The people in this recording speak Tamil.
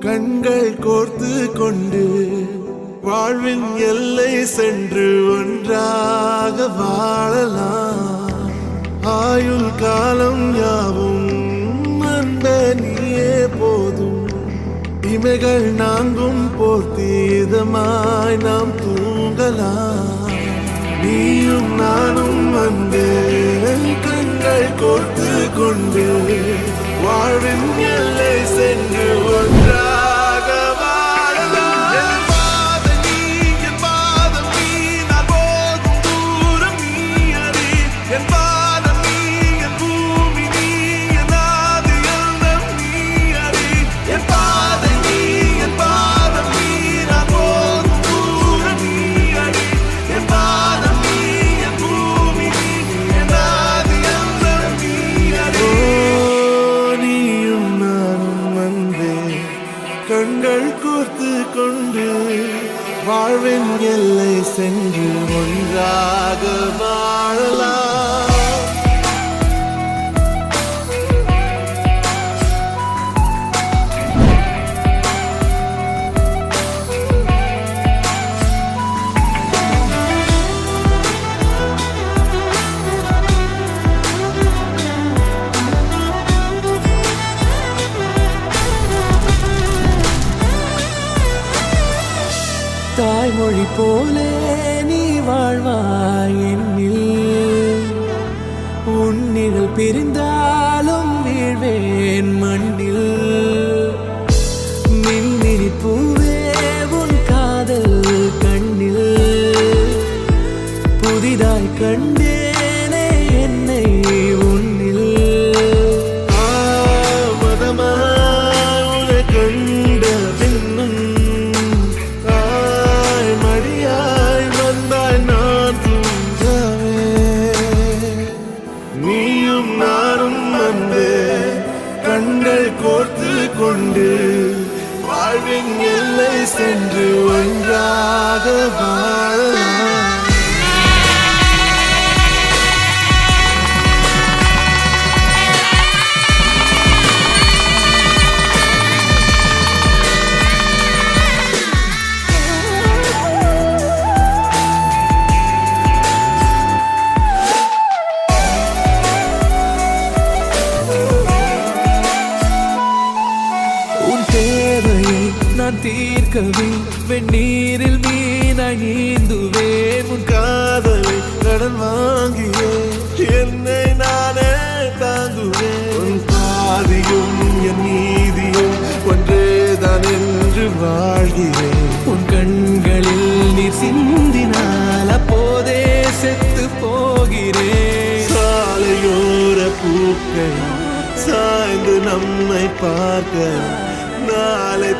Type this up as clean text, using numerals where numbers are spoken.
கண்கள் கோர்த்து கொண்டு வாழ்வின் எல்லை சென்று ஒன்றாக வாழலாம். ஆயுள் காலம் யாவும் அந்த நீயே போதும். இமைகள் நான்கும் போர்த்தீதமாய் நாம் தூங்கலாம். நீயும் நானும் வந்து கண்கள் கோர்த்து கொண்டு வாழ்வின் எல்லை சென்று ஒன்றாக வாழலாம். என் பாதம் நீ, என் பாதம் நீ, நான் போகும் தூரம் நீ அறி. என் பாதம் நீ, என் பூமி நீ, என் ஆதி எல்லாம் நீ அறி. என் பாதம் நீ, என் பாதம் நீ, நான் போகும் தூரம் நீ அறி. என் பாதம் நீ, என் பூமி நீ, என் ஆதி எல்லாம் நீ அறி. நீயும் நானும் வந்தே கண்கள் கோர்த்து கொண்டு வாழ்வின் எல்லை சென்று ஒன்றாக வாழலாம். தாய்மொழி போலே நீ வாழ்வாய் என்னில். உன்னிகள் பிரிந்தாலும் வீழ்வேன் மண்ணில். மின்மினி பூவே உன் காதல் கண்ணில். புதிதாய் கண்டேனே என்னை உன்னில். மதமாய் உன்னை கண்ட பின்னும் மடியாய் வந்தாய் நான் தூங்கவே. நீயும் நானும் வந்து கண்கள் கோர்த்து கொண்டு வாழ்வின் எல்லை சென்று ஒன்றாக வாழலாம். உன் தேவையை நான் தீர்க்கவே வெந்நீரில் மீனாய் நீந்துவேன். உன் காதலை கடன் வாங்கியே என்னை நானே தாங்குவேன். உன் பாதியும் என் நீதியும் ஒன்றேதான் என்று வாழ்கிறேன். உன் கண்களில் நீர் சிந்தினால் அப்போதே செத்து போகிறேன். சாலையோர பூக்கள் சாய்ந்து நம்மை பார்க்க நாளை